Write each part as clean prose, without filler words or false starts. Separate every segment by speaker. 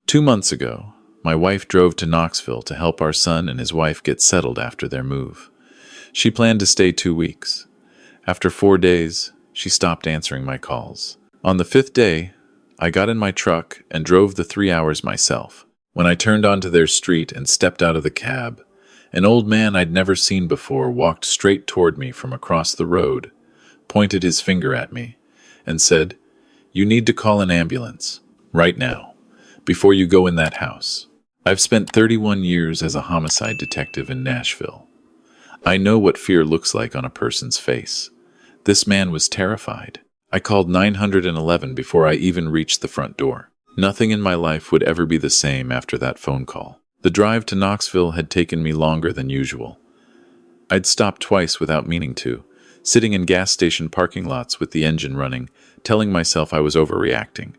Speaker 1: 2 months ago, my wife drove to Knoxville to help our son and his wife get settled after their move. She planned to stay 2 weeks. After 4 days, she stopped answering my calls. On the fifth day, I got in my truck and drove the 3 hours myself. When I turned onto their street and stepped out of the cab, an old man I'd never seen before walked straight toward me from across the road, pointed his finger at me, and said, "You need to call an ambulance, right now, before you go in that house." I've spent 31 years as a homicide detective in Nashville. I know what fear looks like on a person's face. This man was terrified. I called 911 before I even reached the front door. Nothing in my life would ever be the same after that phone call. The drive to Knoxville had taken me longer than usual. I'd stopped twice without meaning to, sitting in gas station parking lots with the engine running, telling myself I was overreacting.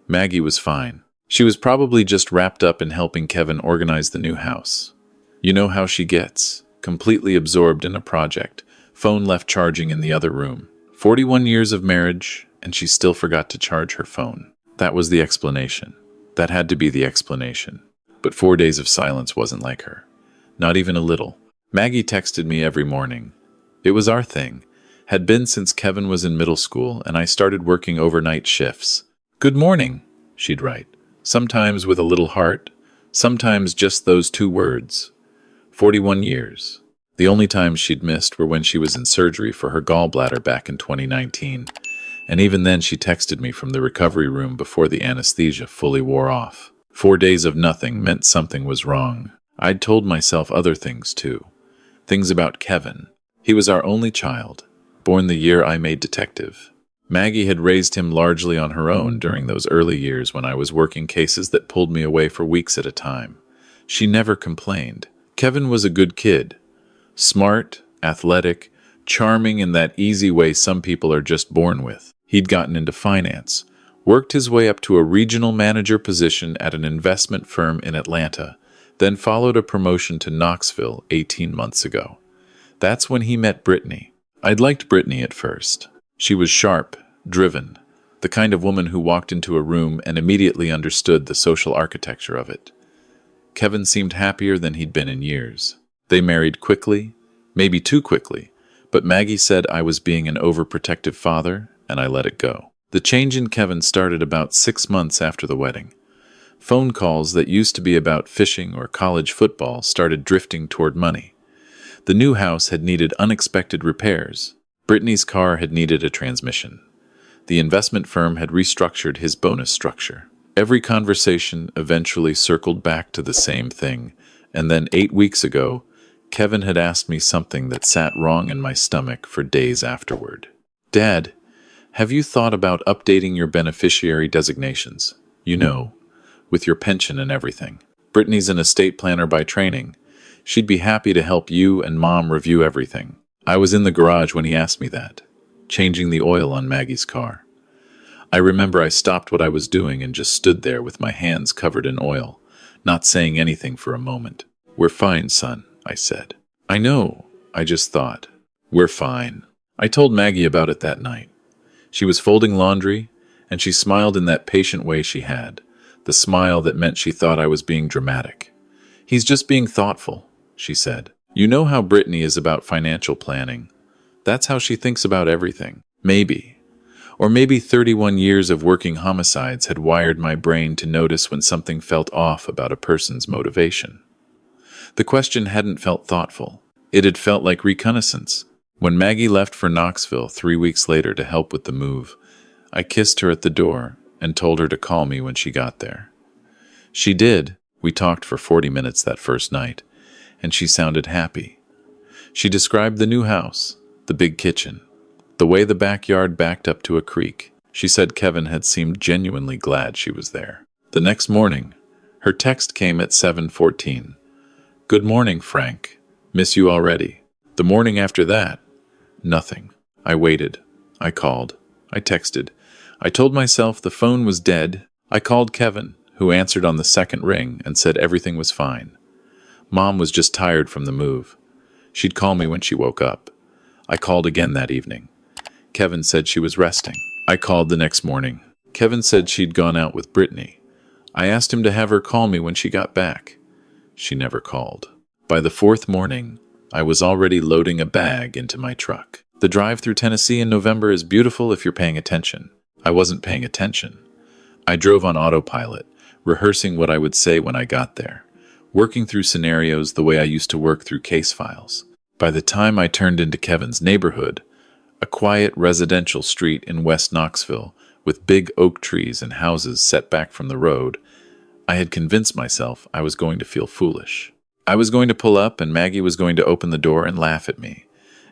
Speaker 1: Maggie was fine. She was probably just wrapped up in helping Kevin organize the new house. You know how she gets, completely absorbed in a project, phone left charging in the other room. 41 years of marriage, and she still forgot to charge her phone. That was the explanation. That had to be the explanation. But 4 days of silence wasn't like her. Not even a little. Maggie texted me every morning. It was our thing. Had been since Kevin was in middle school and I started working overnight shifts. "Good morning," she'd write. Sometimes with a little heart, sometimes just those 2 words. 41 years. The only times she'd missed were when she was in surgery for her gallbladder back in 2019, and even then she texted me from the recovery room before the anesthesia fully wore off. 4 days of nothing meant something was wrong. I'd told myself other things too. Things about Kevin. He was our only child, born the year I made detective. Maggie had raised him largely on her own during those early years when I was working cases that pulled me away for weeks at a time. She never complained. Kevin was a good kid. Smart, athletic, charming in that easy way some people are just born with. He'd gotten into finance, worked his way up to a regional manager position at an investment firm in Atlanta, then followed a promotion to Knoxville 18 months ago. That's when he met Brittany. I'd liked Brittany at first. She was sharp, driven, the kind of woman who walked into a room and immediately understood the social architecture of it. Kevin seemed happier than he'd been in years. They married quickly, maybe too quickly, but Maggie said I was being an overprotective father, and I let it go. The change in Kevin started about 6 months after the wedding. Phone calls that used to be about fishing or college football started drifting toward money. The new house had needed unexpected repairs. Brittany's car had needed a transmission. The investment firm had restructured his bonus structure. Every conversation eventually circled back to the same thing, and then 8 weeks ago, Kevin had asked me something that sat wrong in my stomach for days afterward. "Dad, have you thought about updating your beneficiary designations? You know, with your pension and everything. Brittany's an estate planner by training. She'd be happy to help you and Mom review everything." I was in the garage when he asked me that, changing the oil on Maggie's car. I remember I stopped what I was doing and just stood there with my hands covered in oil, not saying anything for a moment. "We're fine, son," I said. "I know," I just thought. "We're fine." I told Maggie about it that night. She was folding laundry, and she smiled in that patient way she had, the smile that meant she thought I was being dramatic. "He's just being thoughtful," she said. "You know how Brittany is about financial planning. That's how she thinks about everything. Maybe. Or maybe 31 years of working homicides had wired my brain to notice when something felt off about a person's motivation. The question hadn't felt thoughtful. It had felt like reconnaissance. When Maggie left for Knoxville 3 weeks later to help with the move, I kissed her at the door and told her to call me when she got there. She did. We talked for 40 minutes that first night, and she sounded happy. She described the new house, the big kitchen, the way the backyard backed up to a creek. She said Kevin had seemed genuinely glad she was there. The next morning, her text came at 7:14. "Good morning, Frank. Miss you already." The morning after that, nothing. I waited. I called. I texted. I told myself the phone was dead. I called Kevin, who answered on the second ring and said everything was fine. Mom was just tired from the move. She'd call me when she woke up. I called again that evening. Kevin said she was resting. I called the next morning. Kevin said she'd gone out with Brittany. I asked him to have her call me when she got back. She never called. By the fourth morning, I was already loading a bag into my truck. The drive through Tennessee in November is beautiful if you're paying attention. I wasn't paying attention. I drove on autopilot, rehearsing what I would say when I got there, working through scenarios the way I used to work through case files. By the time I turned into Kevin's neighborhood, a quiet residential street in West Knoxville with big oak trees and houses set back from the road, I had convinced myself I was going to feel foolish. I was going to pull up and Maggie was going to open the door and laugh at me,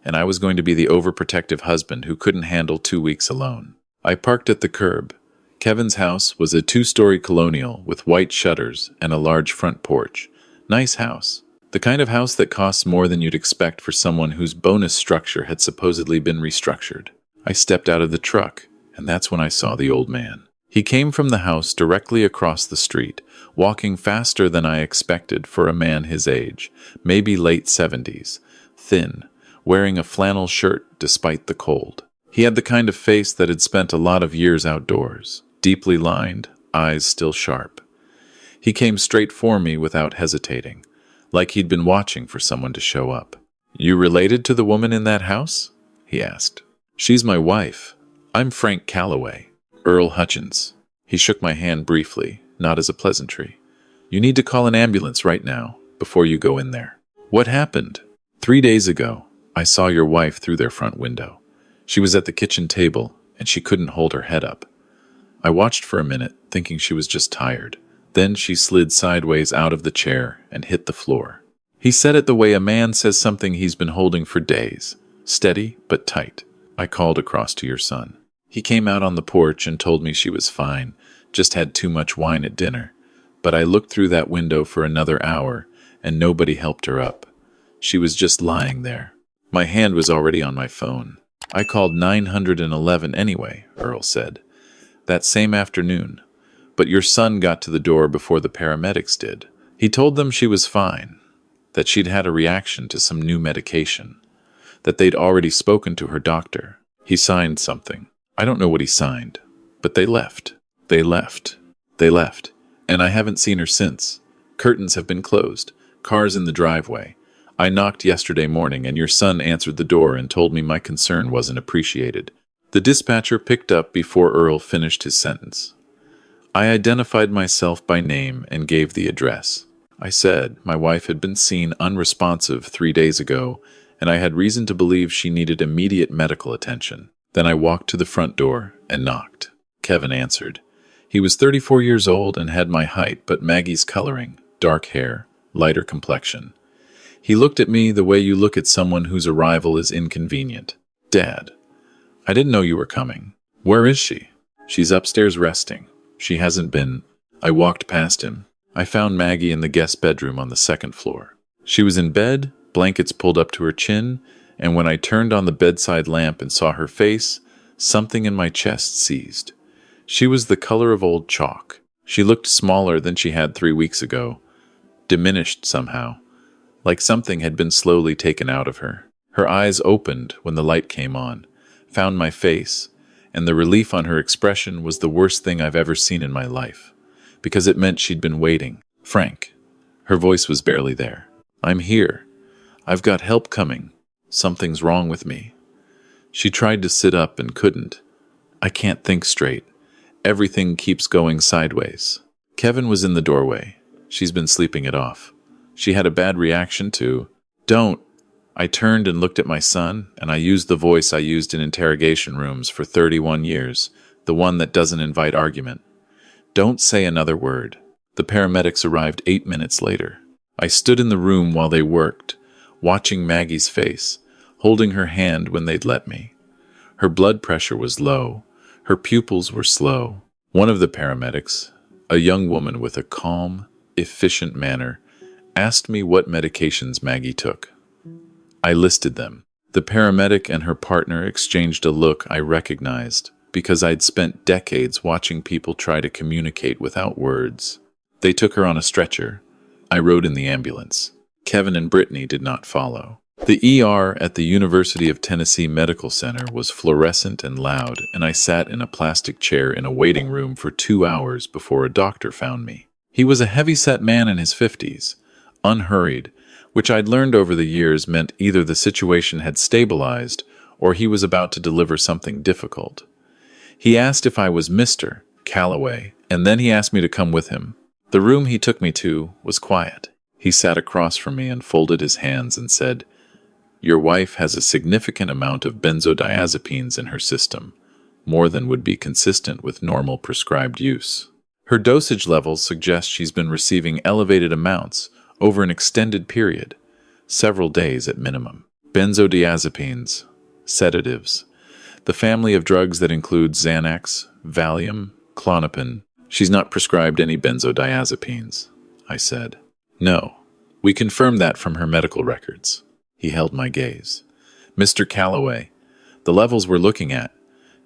Speaker 1: and I was going to be the overprotective husband who couldn't handle 2 weeks alone. I parked at the curb. Kevin's house was a 2-story colonial with white shutters and a large front porch. Nice house. The kind of house that costs more than you'd expect for someone whose bonus structure had supposedly been restructured. I stepped out of the truck, and that's when I saw the old man. He came from the house directly across the street, walking faster than I expected for a man his age, maybe late 70s, thin, wearing a flannel shirt despite the cold. He had the kind of face that had spent a lot of years outdoors, deeply lined, eyes still sharp. He came straight for me without hesitating, like he'd been watching for someone to show up. "You related to the woman in that house?" he asked. "She's my wife. I'm Frank Calloway, Earl Hutchins." He shook my hand briefly, not as a pleasantry. "You need to call an ambulance right now, before you go in there." "What happened?" 3 days ago, I saw your wife through their front window. She was at the kitchen table, and she couldn't hold her head up. I watched for a minute, thinking she was just tired. Then she slid sideways out of the chair and hit the floor. He said it the way a man says something he's been holding for days, steady but tight. I called across to your son. He came out on the porch and told me she was fine, just had too much wine at dinner. But I looked through that window for another hour, and nobody helped her up. She was just lying there. My hand was already on my phone. "I called 911 anyway," Earl said. "That same afternoon. But your son got to the door before the paramedics did. He told them she was fine, that she'd had a reaction to some new medication, that they'd already spoken to her doctor. He signed something. I don't know what he signed, but they left. They left. They left. And I haven't seen her since. Curtains have been closed. Cars in the driveway. I knocked yesterday morning, and your son answered the door and told me my concern wasn't appreciated." The dispatcher picked up before Earl finished his sentence. "I identified myself by name and gave the address. I said my wife had been seen unresponsive 3 days ago, and I had reason to believe she needed immediate medical attention. Then I walked to the front door and knocked. Kevin answered. He was 34 years old and had my height, but Maggie's coloring, dark hair, lighter complexion. He looked at me the way you look at someone whose arrival is inconvenient. "Dad, I didn't know you were coming. Where is she?" "She's upstairs resting. She hasn't been." I walked past him. I found Maggie in the guest bedroom on the second floor. She was in bed, blankets pulled up to her chin, and when I turned on the bedside lamp and saw her face, something in my chest seized. She was the color of old chalk. She looked smaller than she had 3 weeks ago, diminished somehow, like something had been slowly taken out of her. Her eyes opened when the light came on, found my face, and the relief on her expression was the worst thing I've ever seen in my life, because it meant she'd been waiting. "Frank." Her voice was barely there. "I'm here. I've got help coming. Something's wrong with me." She tried to sit up and couldn't. "I can't think straight. Everything keeps going sideways." Kevin was in the doorway. "She's been sleeping it off. She had a bad reaction to—" "Don't." I turned and looked at my son, and I used the voice I used in interrogation rooms for 31 years, the one that doesn't invite argument. "Don't say another word." The paramedics arrived 8 minutes later. I stood in the room while they worked, watching Maggie's face, holding her hand when they'd let me. Her blood pressure was low. Her pupils were slow. One of the paramedics, a young woman with a calm, efficient manner, asked me what medications Maggie took. I listed them. The paramedic and her partner exchanged a look I recognized, because I'd spent decades watching people try to communicate without words. They took her on a stretcher. I rode in the ambulance. Kevin and Brittany did not follow. The ER at the University of Tennessee Medical Center was fluorescent and loud, and I sat in a plastic chair in a waiting room for 2 hours before a doctor found me. He was a heavy-set man in his 50s, unhurried, which I'd learned over the years meant either the situation had stabilized or he was about to deliver something difficult. He asked if I was Mr. Calloway, and then he asked me to come with him. The room he took me to was quiet. He sat across from me and folded his hands and said, "Your wife has a significant amount of benzodiazepines in her system, more than would be consistent with normal prescribed use. Her dosage levels suggest she's been receiving elevated amounts over an extended period, several days at minimum. Benzodiazepines, sedatives, the family of drugs that include Xanax, Valium, Klonopin. She's not prescribed any benzodiazepines," I said. "No, we confirmed that from her medical records." He held my gaze. "Mr. Calloway, the levels we're looking at,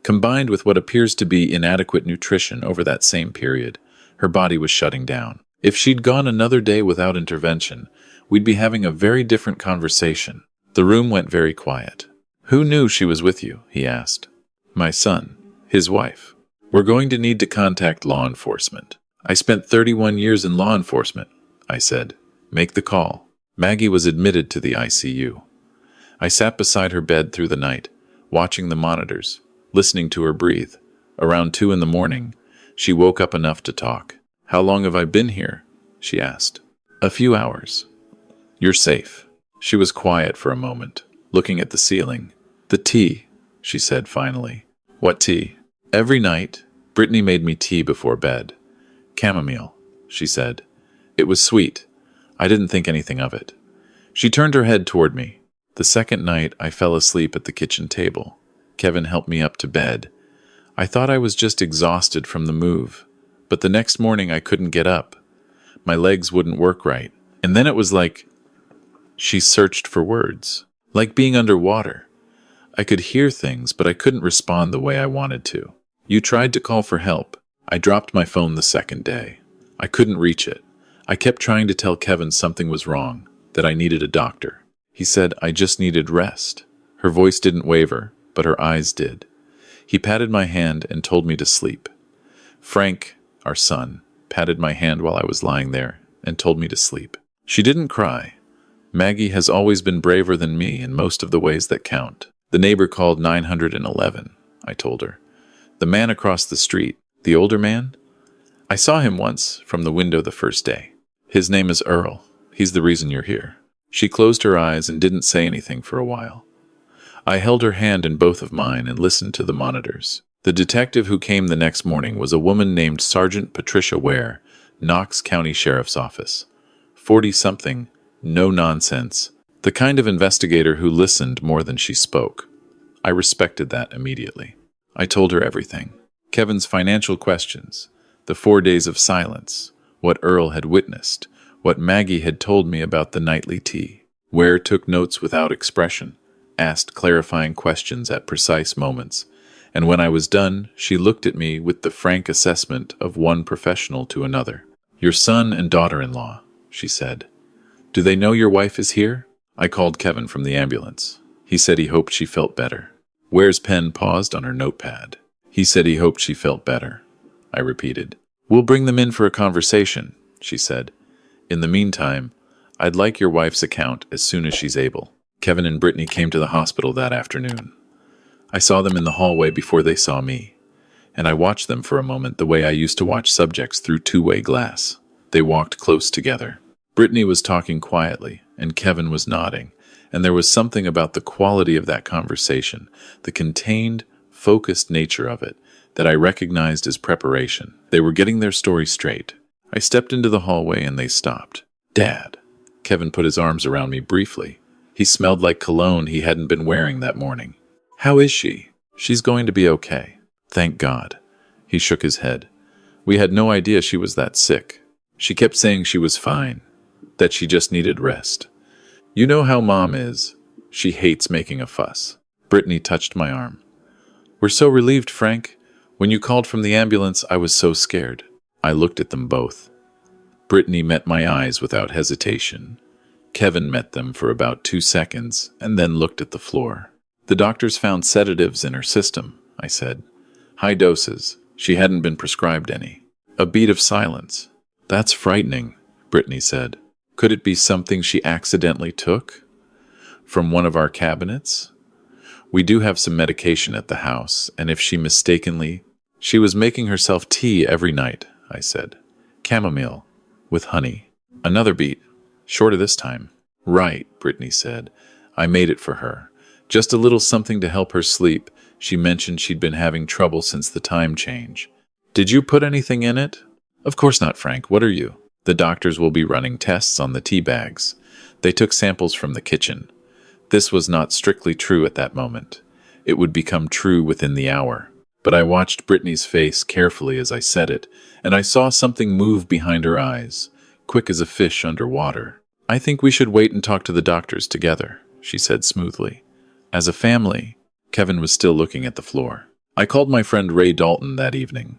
Speaker 1: combined with what appears to be inadequate nutrition over that same period, her body was shutting down. If she'd gone another day without intervention, we'd be having a very different conversation." The room went very quiet. "Who knew she was with you?" he asked. "My son, his wife. We're going to need to contact law enforcement." "I spent 31 years in law enforcement," I said. "Make the call." Maggie was admitted to the ICU. I sat beside her bed through the night, watching the monitors, listening to her breathe. Around 2 in the morning, she woke up enough to talk. "How long have I been here?" she asked. "A few hours." "You're safe." She was quiet for a moment, looking at the ceiling. "The tea," she said finally. "What tea?" "Every night, Brittany made me tea before bed. Chamomile," she said. "It was sweet. I didn't think anything of it." She turned her head toward me. The second night, I fell asleep at the kitchen table. Kevin helped me up to bed. I thought I was just exhausted from the move, but the next morning I couldn't get up. My legs wouldn't work right. And then it was like she searched for words, like being underwater. I could hear things, but I couldn't respond the way I wanted to. "You tried to call for help." I dropped my phone the second day. I couldn't reach it. I kept trying to tell Kevin something was wrong, that I needed a doctor. He said I just needed rest. Her voice didn't waver, but her eyes did. He patted my hand and told me to sleep. Frank, our son, patted my hand while I was lying there and told me to sleep. She didn't cry. Maggie has always been braver than me in most of the ways that count. "The neighbor called 911, I told her. "The man across the street, the older man? I saw him once from the window the first day. His name is Earl. He's the reason you're here." She closed her eyes and didn't say anything for a while. I held her hand in both of mine and listened to the monitors. The detective who came the next morning was a woman named Sergeant Patricia Ware, Knox County Sheriff's Office. 40-something, no nonsense, the kind of investigator who listened more than she spoke. I respected that immediately. I told her everything. Kevin's financial questions, the 4 days of silence, what Earl had witnessed, what Maggie had told me about the nightly tea. Ware took notes without expression, asked clarifying questions at precise moments, and when I was done, she looked at me with the frank assessment of one professional to another. "Your son and daughter-in-law," she said. "Do they know your wife is here?" I called Kevin from the ambulance. He said he hoped she felt better. Ware's pen paused on her notepad. "He said he hoped she felt better," I repeated. "We'll bring them in for a conversation," she said. "In the meantime, I'd like your wife's account as soon as she's able." Kevin and Brittany came to the hospital that afternoon. I saw them in the hallway before they saw me, and I watched them for a moment the way I used to watch subjects through two-way glass. They walked close together. Brittany was talking quietly, and Kevin was nodding, and there was something about the quality of that conversation, the contained, focused nature of it, that I recognized as preparation. They were getting their story straight. I stepped into the hallway and they stopped. "Dad." Kevin put his arms around me briefly. He smelled like cologne he hadn't been wearing that morning. "How is she?" "She's going to be okay. Thank God." He shook his head. "We had no idea she was that sick. She kept saying she was fine, that she just needed rest. You know how Mom is. She hates making a fuss." Brittany touched my arm. "We're so relieved, Frank. When you called from the ambulance, I was so scared." I looked at them both. Brittany met my eyes without hesitation. Kevin met them for about 2 seconds and then looked at the floor. The doctors found sedatives in her system, I said. High doses. She hadn't been prescribed any. A beat of silence. That's frightening, Brittany said. Could it be something she accidentally took? From one of our cabinets? We do have some medication at the house, and if she mistakenly... She was making herself tea every night, I said. Chamomile, with honey. Another beat. Shorter this time. Right, Brittany said. I made it for her. Just a little something to help her sleep. She mentioned she'd been having trouble since the time change. Did you put anything in it? Of course not, Frank. What are you? The doctors will be running tests on the tea bags. They took samples from the kitchen. This was not strictly true at that moment. It would become true within the hour. But I watched Brittany's face carefully as I said it, and I saw something move behind her eyes, quick as a fish under water. I think we should wait and talk to the doctors together, she said smoothly. As a family, Kevin was still looking at the floor. I called my friend Ray Dalton that evening.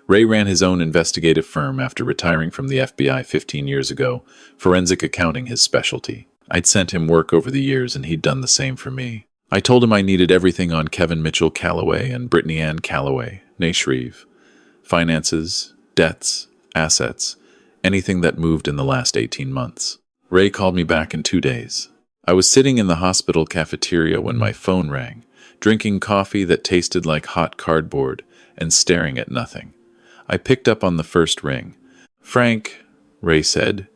Speaker 1: Ray ran his own investigative firm after retiring from the FBI 15 years ago, forensic accounting his specialty. I'd sent him work over the years and he'd done the same for me. I told him I needed everything on Kevin Mitchell Calloway and Brittany Ann Calloway, née Shreve. Finances, debts, assets, anything that moved in the last 18 months. Ray called me back in 2 days. I was sitting in the hospital cafeteria when my phone rang, drinking coffee that tasted like hot cardboard and staring at nothing. I picked up on the first ring. Frank, Ray said,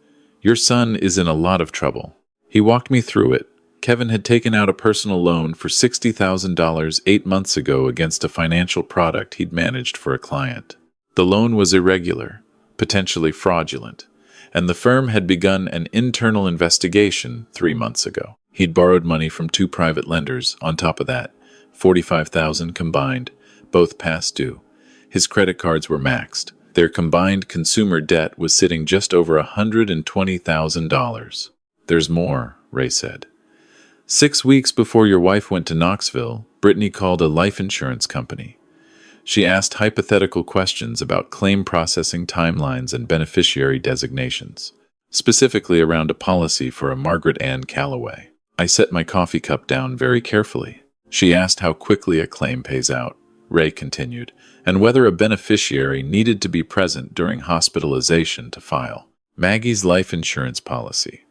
Speaker 1: your son is in a lot of trouble. He walked me through it. Kevin had taken out a personal loan for $60,000 8 months ago against a financial product he'd managed for a client. The loan was irregular, potentially fraudulent, and the firm had begun an internal investigation 3 months ago. He'd borrowed money from 2 private lenders. On top of that, $45,000 combined, both past due. His credit cards were maxed. Their combined consumer debt was sitting just over $120,000. There's more, Ray said. 6 weeks before your wife went to Knoxville, Brittany called a life insurance company. She asked hypothetical questions about claim processing timelines and beneficiary designations, specifically around a policy for a Margaret Ann Calloway. I set my coffee cup down very carefully. She asked how quickly a claim pays out, Ray continued, and whether a beneficiary needed to be present during hospitalization to file. Maggie's life insurance policy.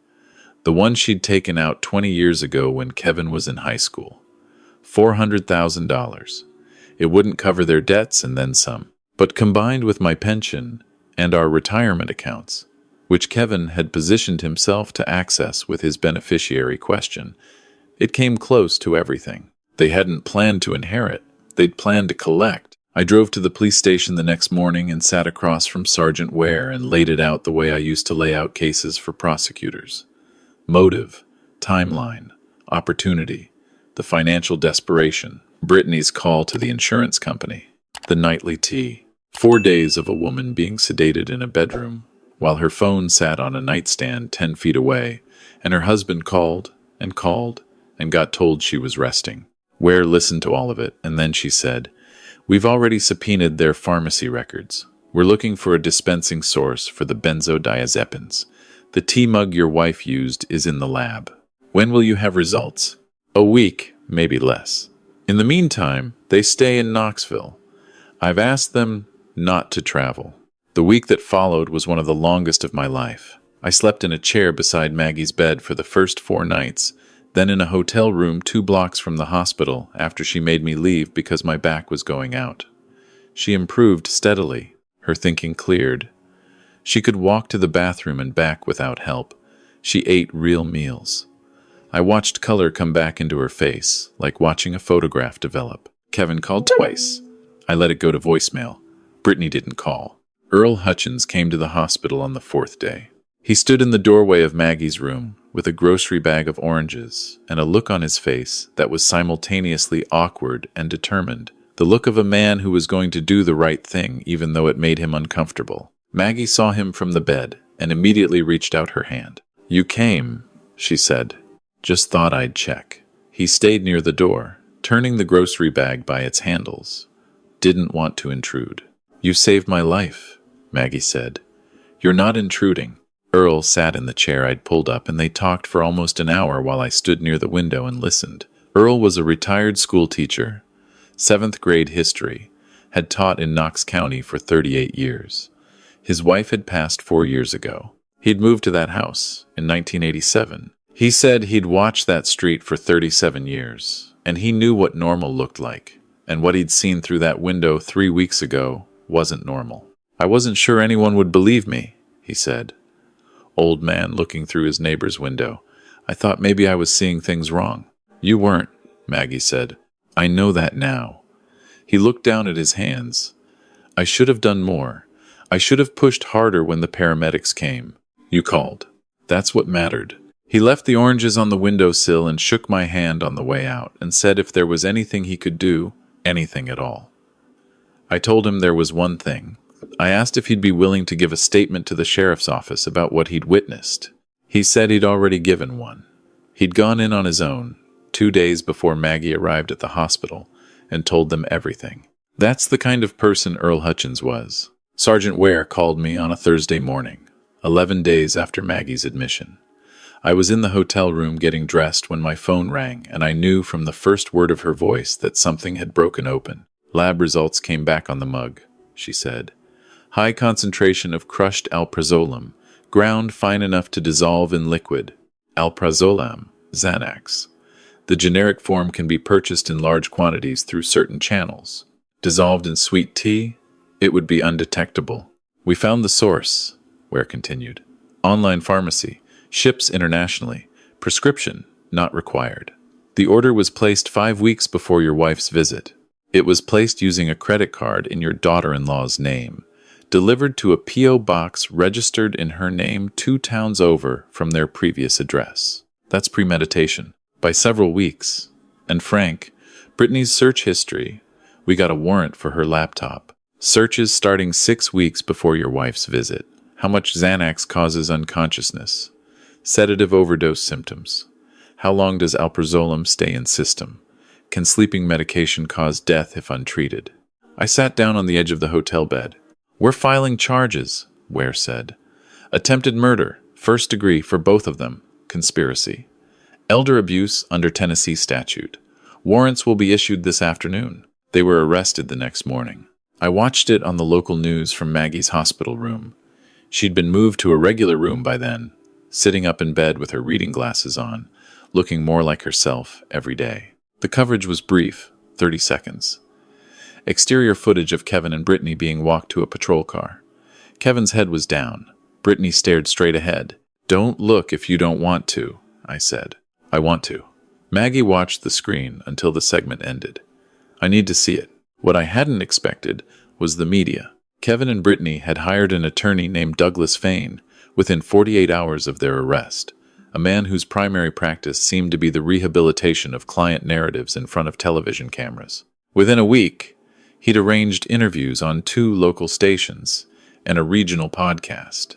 Speaker 1: The one she'd taken out 20 years ago when Kevin was in high school. $400,000. It wouldn't cover their debts and then some. But combined with my pension and our retirement accounts, which Kevin had positioned himself to access with his beneficiary question, it came close to everything. They hadn't planned to inherit. They'd planned to collect. I drove to the police station the next morning and sat across from Sergeant Ware and laid it out the way I used to lay out cases for prosecutors. Motive, timeline, opportunity, the financial desperation, Brittany's call to the insurance company, the nightly tea, 4 days of a woman being sedated in a bedroom while her phone sat on a nightstand 10 feet away, and her husband called and got told she was resting. Ware listened to all of it, and then she said, "We've already subpoenaed their pharmacy records. We're looking for a dispensing source for the benzodiazepines. The tea mug your wife used is in the lab. When will you have results?" "A week, maybe less. In the meantime, they stay in Knoxville. I've asked them not to travel." The week that followed was one of the longest of my life. I slept in a chair beside Maggie's bed for the first 4 nights, then in a hotel room 2 blocks from the hospital after she made me leave because my back was going out. She improved steadily. Her thinking cleared. She could walk to the bathroom and back without help. She ate real meals. I watched color come back into her face, like watching a photograph develop. Kevin called twice. I let it go to voicemail. Brittany didn't call. Earl Hutchins came to the hospital on the 4th day. He stood in the doorway of Maggie's room with a grocery bag of oranges and a look on his face that was simultaneously awkward and determined, the look of a man who was going to do the right thing even though it made him uncomfortable. Maggie saw him from the bed and immediately reached out her hand. "You came," she said. "Just thought I'd check." He stayed near the door, turning the grocery bag by its handles. Didn't want to intrude. "You saved my life," Maggie said. "You're not intruding." Earl sat in the chair I'd pulled up, and they talked for almost an hour while I stood near the window and listened. Earl was a retired school teacher, 7th grade history, had taught in Knox County for 38 years. His wife had passed 4 years ago. He'd moved to that house in 1987. He said he'd watched that street for 37 years, and he knew what normal looked like, and what he'd seen through that window 3 weeks ago wasn't normal. I wasn't sure anyone would believe me, he said. Old man looking through his neighbor's window. I thought maybe I was seeing things wrong. You weren't, Maggie said. I know that now. He looked down at his hands. I should have done more. I should have pushed harder when the paramedics came. You called. That's what mattered. He left the oranges on the windowsill and shook my hand on the way out and said if there was anything he could do, anything at all. I told him there was one thing. I asked if he'd be willing to give a statement to the sheriff's office about what he'd witnessed. He said he'd already given one. He'd gone in on his own, 2 days before Maggie arrived at the hospital, and told them everything. That's the kind of person Earl Hutchins was. Sergeant Ware called me on a Thursday morning, 11 days after Maggie's admission. I was in the hotel room getting dressed when my phone rang, and I knew from the first word of her voice that something had broken open. Lab results came back on the mug, she said. High concentration of crushed alprazolam, ground fine enough to dissolve in liquid. Alprazolam, Xanax. The generic form can be purchased in large quantities through certain channels. Dissolved in sweet tea, it would be undetectable. We found the source, Ware continued. Online pharmacy, ships internationally, prescription not required. The order was placed 5 weeks before your wife's visit. It was placed using a credit card in your daughter-in-law's name, delivered to a P.O. box registered in her name 2 towns over from their previous address. That's premeditation. By several weeks. And Frank, Brittany's search history, we got a warrant for her laptop. Searches starting 6 weeks before your wife's visit. How much Xanax causes unconsciousness. Sedative overdose symptoms. How long does alprazolam stay in system? Can sleeping medication cause death if untreated? I sat down on the edge of the hotel bed. We're filing charges, Ware said. Attempted murder, 1st degree for both of them. Conspiracy. Elder abuse under Tennessee statute. Warrants will be issued this afternoon. They were arrested the next morning. I watched it on the local news from Maggie's hospital room. She'd been moved to a regular room by then, sitting up in bed with her reading glasses on, looking more like herself every day. The coverage was brief, 30 seconds. Exterior footage of Kevin and Brittany being walked to a patrol car. Kevin's head was down. Brittany stared straight ahead. Don't look if you don't want to, I said. I want to. Maggie watched the screen until the segment ended. I need to see it. What I hadn't expected was the media. Kevin and Brittany had hired an attorney named Douglas Fain within 48 hours of their arrest, a man whose primary practice seemed to be the rehabilitation of client narratives in front of television cameras. Within a week, he'd arranged interviews on 2 local stations and a regional podcast.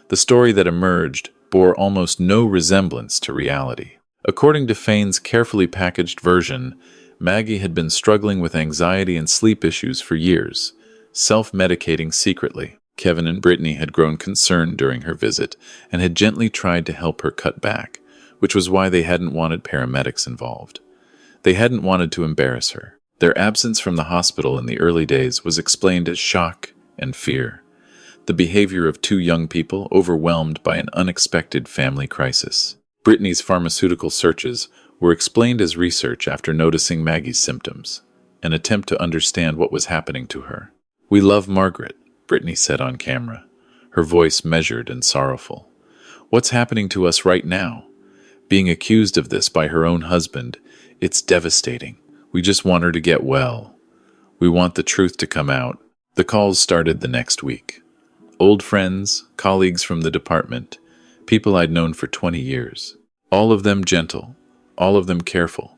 Speaker 1: The story that emerged bore almost no resemblance to reality. According to Fain's carefully packaged version, Maggie had been struggling with anxiety and sleep issues for years, self-medicating secretly. Kevin and Brittany had grown concerned during her visit and had gently tried to help her cut back, which was why they hadn't wanted paramedics involved. They hadn't wanted to embarrass her. Their absence from the hospital in the early days was explained as shock and fear, the behavior of 2 young people overwhelmed by an unexpected family crisis. Brittany's pharmaceutical searches were explained as research after noticing Maggie's symptoms, an attempt to understand what was happening to her. We love Margaret, Brittany said on camera, her voice measured and sorrowful. What's happening to us right now? Being accused of this by her own husband, it's devastating. We just want her to get well. We want the truth to come out. The calls started the next week. Old friends, colleagues from the department, people I'd known for 20 years. All of them gentle, all of them careful,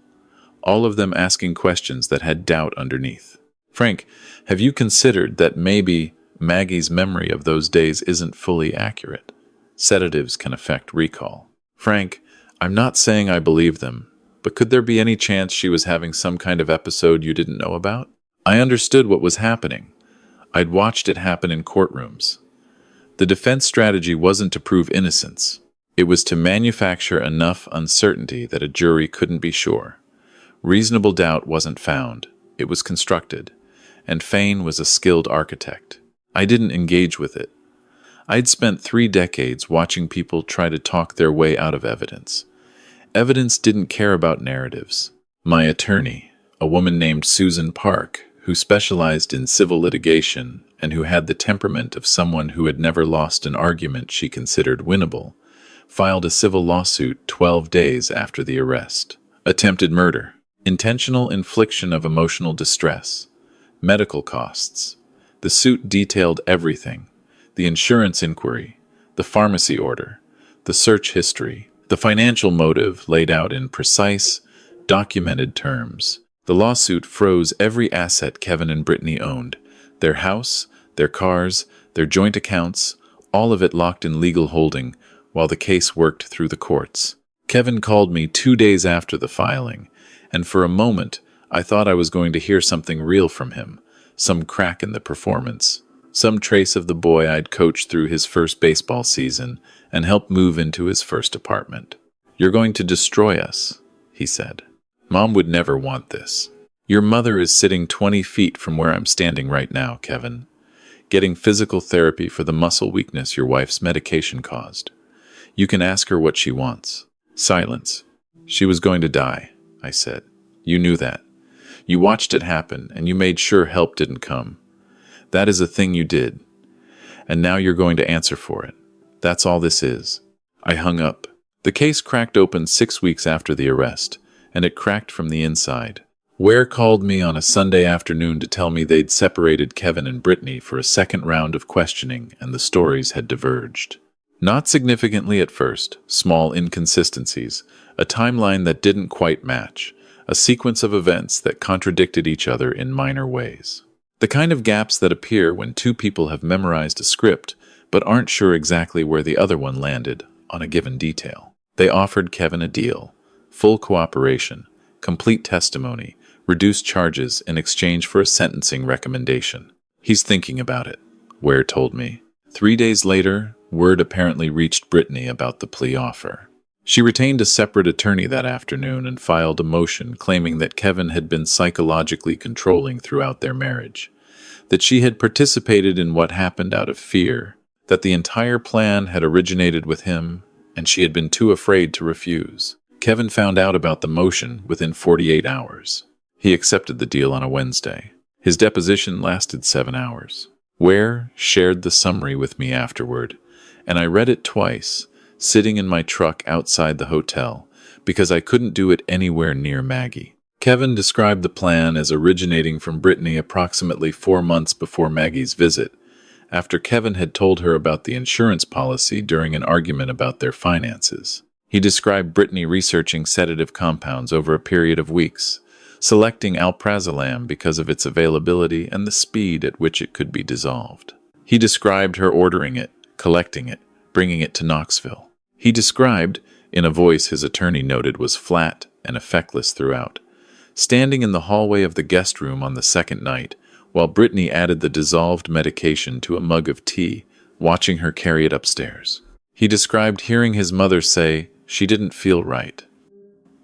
Speaker 1: all of them asking questions that had doubt underneath. Frank, have you considered that maybe Maggie's memory of those days isn't fully accurate? Sedatives can affect recall. Frank, I'm not saying I believe them, but could there be any chance she was having some kind of episode you didn't know about? I understood what was happening. I'd watched it happen in courtrooms. The defense strategy wasn't to prove innocence. It was to manufacture enough uncertainty that a jury couldn't be sure. Reasonable doubt wasn't found. It was constructed. And Fane was a skilled architect. I didn't engage with it. I'd spent 3 decades watching people try to talk their way out of evidence. Evidence didn't care about narratives. My attorney, a woman named Susan Park, who specialized in civil litigation and who had the temperament of someone who had never lost an argument she considered winnable, filed a civil lawsuit 12 days after the arrest. Attempted murder, intentional infliction of emotional distress, medical costs. The suit detailed everything: the insurance inquiry, the pharmacy order, the search history, the financial motive laid out in precise, documented terms. The lawsuit froze every asset Kevin and Brittany owned: their house, their cars, their joint accounts, all of it locked in legal holding while the case worked through the courts. Kevin called me 2 days after the filing, and for a moment I thought I was going to hear something real from him, some crack in the performance, some trace of the boy I'd coached through his first baseball season and helped move into his first apartment. "You're going to destroy us," he said. "Mom would never want this. Your mother is sitting 20 feet from where I'm standing right now, Kevin, getting physical therapy for the muscle weakness your wife's medication caused. You can ask her what she wants." Silence. "She was going to die," I said. "You knew that. You watched it happen, and you made sure help didn't come. That is a thing you did. And now you're going to answer for it. That's all this is." I hung up. The case cracked open 6 weeks after the arrest, and it cracked from the inside. Ware called me on a Sunday afternoon to tell me they'd separated Kevin and Brittany for a second round of questioning, and the stories had diverged. Not significantly at first, small inconsistencies, a timeline that didn't quite match, a sequence of events that contradicted each other in minor ways. The kind of gaps that appear when 2 people have memorized a script but aren't sure exactly where the other one landed on a given detail. They offered Kevin a deal: full cooperation, complete testimony, reduced charges in exchange for a sentencing recommendation. "He's thinking about it," Ware told me. 3 days later, word apparently reached Brittany about the plea offer. She retained a separate attorney that afternoon and filed a motion claiming that Kevin had been psychologically controlling throughout their marriage, that she had participated in what happened out of fear, that the entire plan had originated with him, and she had been too afraid to refuse. Kevin found out about the motion within 48 hours. He accepted the deal on a Wednesday. His deposition lasted 7 hours. Ware shared the summary with me afterward, and I read it twice, sitting in my truck outside the hotel, because I couldn't do it anywhere near Maggie. Kevin described the plan as originating from Brittany approximately 4 months before Maggie's visit, after Kevin had told her about the insurance policy during an argument about their finances. He described Brittany researching sedative compounds over a period of weeks, selecting alprazolam because of its availability and the speed at which it could be dissolved. He described her ordering it, collecting it, bringing it to Knoxville. He described, in a voice his attorney noted was flat and effectless throughout, standing in the hallway of the guest room on the second night, while Brittany added the dissolved medication to a mug of tea, watching her carry it upstairs. He described hearing his mother say she didn't feel right.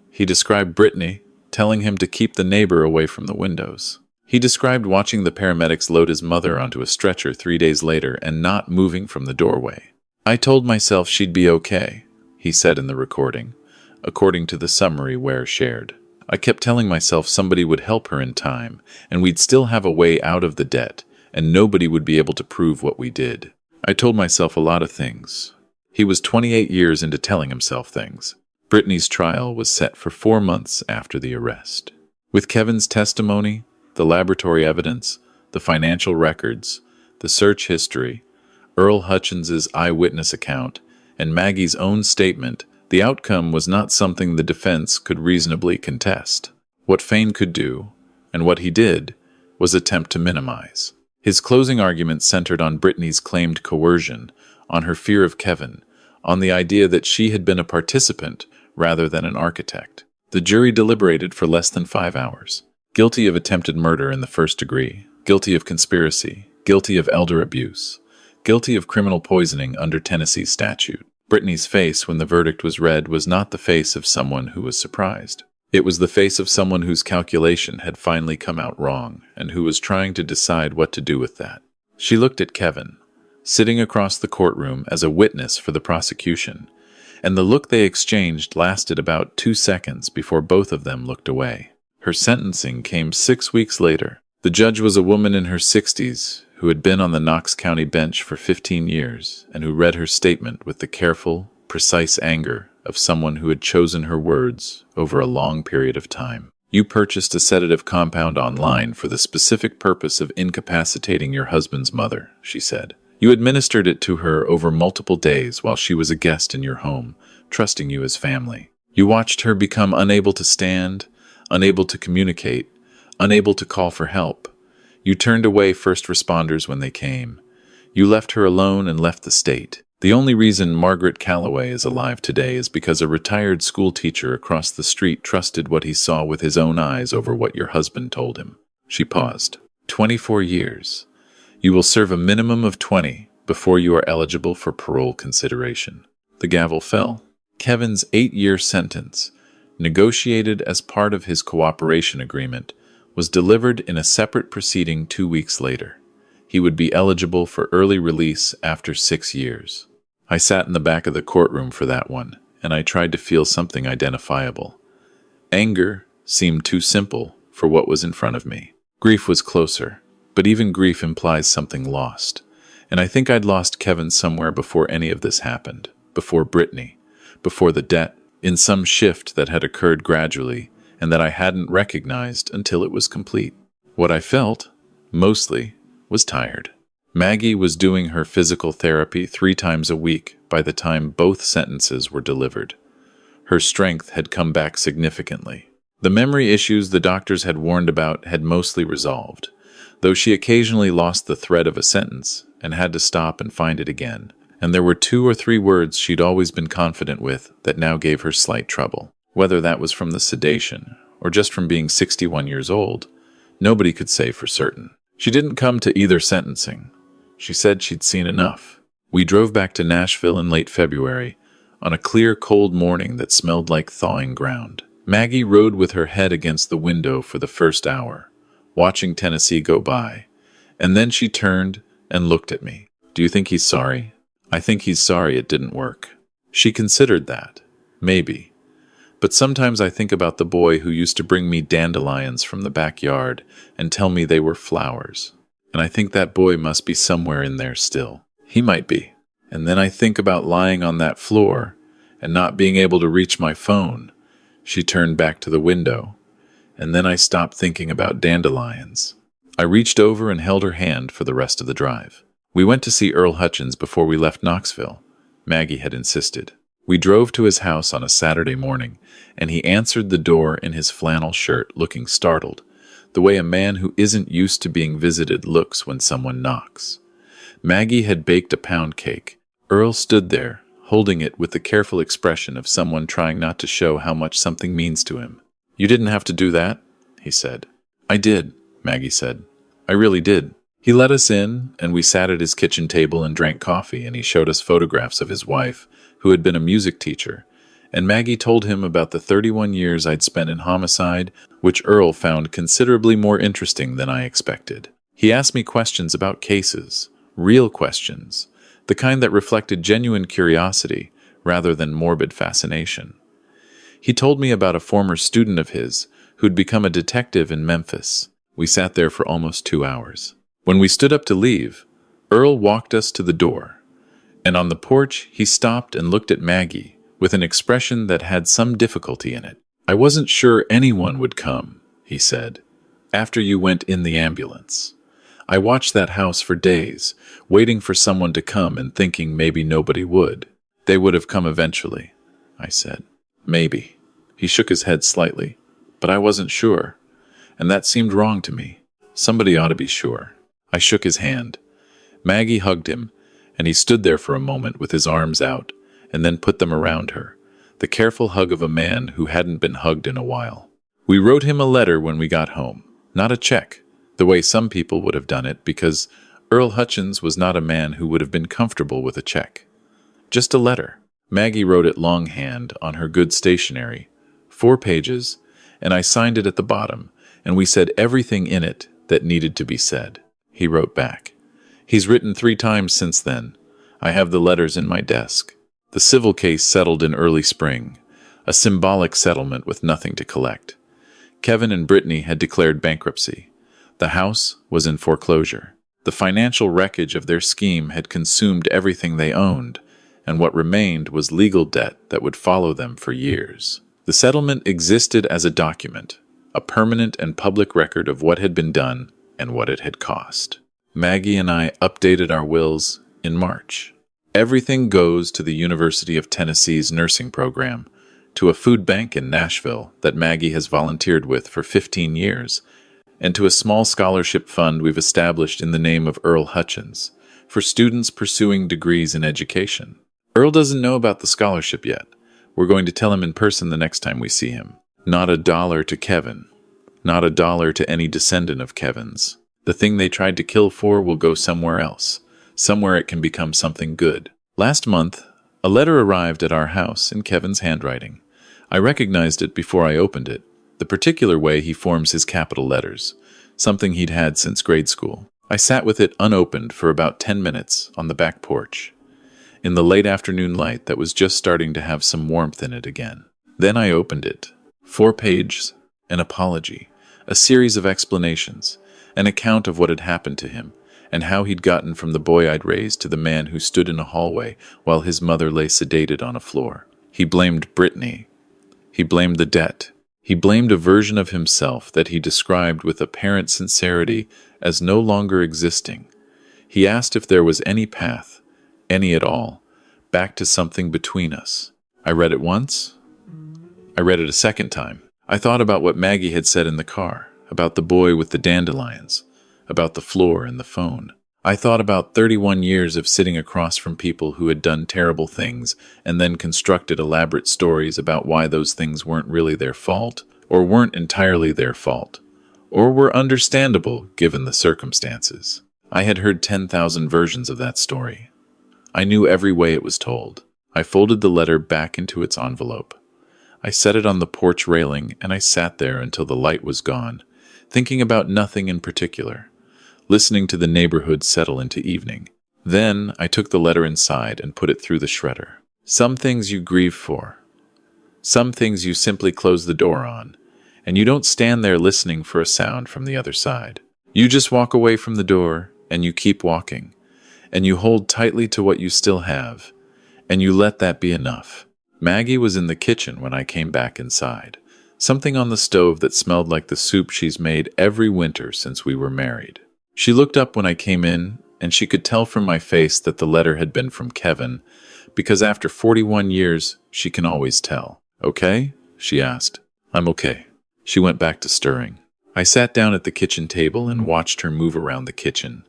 Speaker 1: He described Brittany telling him to keep the neighbor away from the windows. He described watching the paramedics load his mother onto a stretcher 3 days later and not moving from the doorway. "I told myself she'd be okay," he said in the recording, according to the summary Ware shared. "I kept telling myself somebody would help her in time, and we'd still have a way out of the debt, and nobody would be able to prove what we did. I told myself a lot of things." He was 28 years into telling himself things. Brittany's trial was set for 4 months after the arrest. With Kevin's testimony, the laboratory evidence, the financial records, the search history, Earl Hutchins's eyewitness account, and Maggie's own statement, the outcome was not something the defense could reasonably contest. What Fane could do, and what he did, was attempt to minimize. His closing argument centered on Brittany's claimed coercion, on her fear of Kevin, on the idea that she had been a participant rather than an architect. The jury deliberated for less than 5 hours. Guilty of attempted murder in the first degree, guilty of conspiracy, guilty of elder abuse. guilty of criminal poisoning under Tennessee's statute. Brittany's face when the verdict was read was not the face of someone who was surprised. It was the face of someone whose calculation had finally come out wrong and who was trying to decide what to do with that. She looked at Kevin, sitting across the courtroom as a witness for the prosecution, and the look they exchanged lasted about 2 seconds before both of them looked away. Her sentencing came 6 weeks later. The judge was a woman in her 60s who had been on the Knox County bench for 15 years and who read her statement with the careful, precise anger of someone who had chosen her words over a long period of time. You purchased a sedative compound online for the specific purpose of incapacitating your husband's mother, she said. You administered it to her over multiple days while she was a guest in your home, trusting you as family. You watched her become unable to stand, unable to communicate, unable to call for help. You turned away first responders when they came. You left her alone and left the state. The only reason Margaret Calloway is alive today is because a retired school teacher across the street trusted what he saw with his own eyes over what your husband told him. She paused. 24 years. You will serve a minimum of 20 before you are eligible for parole consideration. The gavel fell. Kevin's 8-year sentence, negotiated as part of his cooperation agreement, was delivered in a separate proceeding 2 weeks later. He would be eligible for early release after 6 years. I sat in the back of the courtroom for that one, and I tried to feel something identifiable. Anger seemed too simple for what was in front of me. Grief was closer, but even grief implies something lost. And I think I'd lost Kevin somewhere before any of this happened, before Brittany, before the debt, in some shift that had occurred gradually and that I hadn't recognized until it was complete. What I felt, mostly, was tired. Maggie was doing her physical therapy 3 times a week by the time both sentences were delivered. Her strength had come back significantly. The memory issues the doctors had warned about had mostly resolved, though she occasionally lost the thread of a sentence and had to stop and find it again. And there were 2 or 3 words she'd always been confident with that now gave her slight trouble. Whether that was from the sedation or just from being 61 years old, nobody could say for certain. She didn't come to either sentencing. She said she'd seen enough. We drove back to Nashville in late February, on a clear, cold morning that smelled like thawing ground. Maggie rode with her head against the window for the first hour, watching Tennessee go by, and then she turned and looked at me. Do you think he's sorry? I think he's sorry it didn't work. She considered that. Maybe. But sometimes I think about the boy who used to bring me dandelions from the backyard and tell me they were flowers. And I think that boy must be somewhere in there still. He might be. And then I think about lying on that floor and not being able to reach my phone. She turned back to the window. And then I stopped thinking about dandelions. I reached over and held her hand for the rest of the drive. We went to see Earl Hutchins before we left Knoxville. Maggie had insisted. We drove to his house on a Saturday morning, and he answered the door in his flannel shirt, looking startled, the way a man who isn't used to being visited looks when someone knocks. Maggie had baked a pound cake. Earl stood there, holding it with the careful expression of someone trying not to show how much something means to him. You didn't have to do that, he said. I did, Maggie said. I really did. He let us in, and we sat at his kitchen table and drank coffee, and he showed us photographs of his wife, who had been a music teacher, and Maggie told him about the 31 years I'd spent in homicide, which Earl found considerably more interesting than I expected. He asked me questions about cases, real questions, the kind that reflected genuine curiosity rather than morbid fascination. He told me about a former student of his who'd become a detective in Memphis. We sat there for almost 2 hours. When we stood up to leave, Earl walked us to the door. And on the porch, he stopped and looked at Maggie with an expression that had some difficulty in it. I wasn't sure anyone would come, he said, after you went in the ambulance. I watched that house for days, waiting for someone to come and thinking maybe nobody would. They would have come eventually, I said. Maybe. He shook his head slightly, but I wasn't sure, and that seemed wrong to me. Somebody ought to be sure. I shook his hand. Maggie hugged him, and he stood there for a moment with his arms out, and then put them around her, the careful hug of a man who hadn't been hugged in a while. We wrote him a letter when we got home, not a check, the way some people would have done it, because Earl Hutchins was not a man who would have been comfortable with a check. Just a letter. Maggie wrote it longhand on her good stationery, 4 pages, and I signed it at the bottom, and we said everything in it that needed to be said. He wrote back. He's written 3 times since then. I have the letters in my desk. The civil case settled in early spring, a symbolic settlement with nothing to collect. Kevin and Brittany had declared bankruptcy. The house was in foreclosure. The financial wreckage of their scheme had consumed everything they owned, and what remained was legal debt that would follow them for years. The settlement existed as a document, a permanent and public record of what had been done and what it had cost. Maggie and I updated our wills in March. Everything goes to the University of Tennessee's nursing program, to a food bank in Nashville that Maggie has volunteered with for 15 years, and to a small scholarship fund we've established in the name of Earl Hutchins for students pursuing degrees in education. Earl doesn't know about the scholarship yet. We're going to tell him in person the next time we see him. Not a dollar to Kevin. Not a dollar to any descendant of Kevin's. The thing they tried to kill for will go somewhere else. Somewhere it can become something good. Last month, a letter arrived at our house in Kevin's handwriting. I recognized it before I opened it, the particular way he forms his capital letters, something he'd had since grade school. I sat with it unopened for about 10 minutes on the back porch, in the late afternoon light that was just starting to have some warmth in it again. Then I opened it. 4 pages, an apology, a series of explanations, an account of what had happened to him, and how he'd gotten from the boy I'd raised to the man who stood in a hallway while his mother lay sedated on a floor. He blamed Brittany. He blamed the debt. He blamed a version of himself that he described with apparent sincerity as no longer existing. He asked if there was any path, any at all, back to something between us. I read it once. I read it a second time. I thought about what Maggie had said in the car, about the boy with the dandelions, about the floor and the phone. I thought about 31 years of sitting across from people who had done terrible things and then constructed elaborate stories about why those things weren't really their fault, or weren't entirely their fault, or were understandable given the circumstances. I had heard 10,000 versions of that story. I knew every way it was told. I folded the letter back into its envelope. I set it on the porch railing and I sat there until the light was gone, thinking about nothing in particular, listening to the neighborhood settle into evening. Then I took the letter inside and put it through the shredder. Some things you grieve for. Some things you simply close the door on, and you don't stand there listening for a sound from the other side. You just walk away from the door, and you keep walking, and you hold tightly to what you still have, and you let that be enough. Maggie was in the kitchen when I came back inside, something on the stove that smelled like the soup she's made every winter since we were married. She looked up when I came in, and she could tell from my face that the letter had been from Kevin, because after 41 years, she can always tell. "Okay?" she asked. "I'm okay." She went back to stirring. I sat down at the kitchen table and watched her move around the kitchen,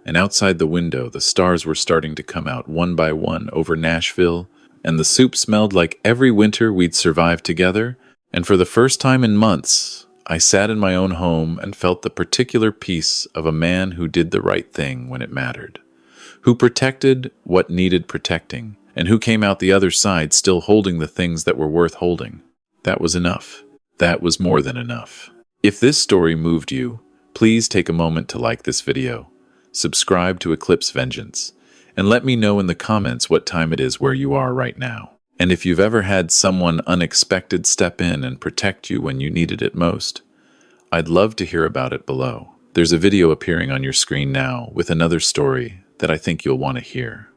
Speaker 1: and outside the window the stars were starting to come out one by one over Nashville, and the soup smelled like every winter we'd survived together, and for the first time in months, I sat in my own home and felt the particular peace of a man who did the right thing when it mattered, who protected what needed protecting, and who came out the other side still holding the things that were worth holding. That was enough. That was more than enough. If this story moved you, please take a moment to like this video, subscribe to Eclipse Vengeance, and let me know in the comments what time it is where you are right now. And if you've ever had someone unexpected step in and protect you when you needed it most, I'd love to hear about it below. There's a video appearing on your screen now with another story that I think you'll want to hear.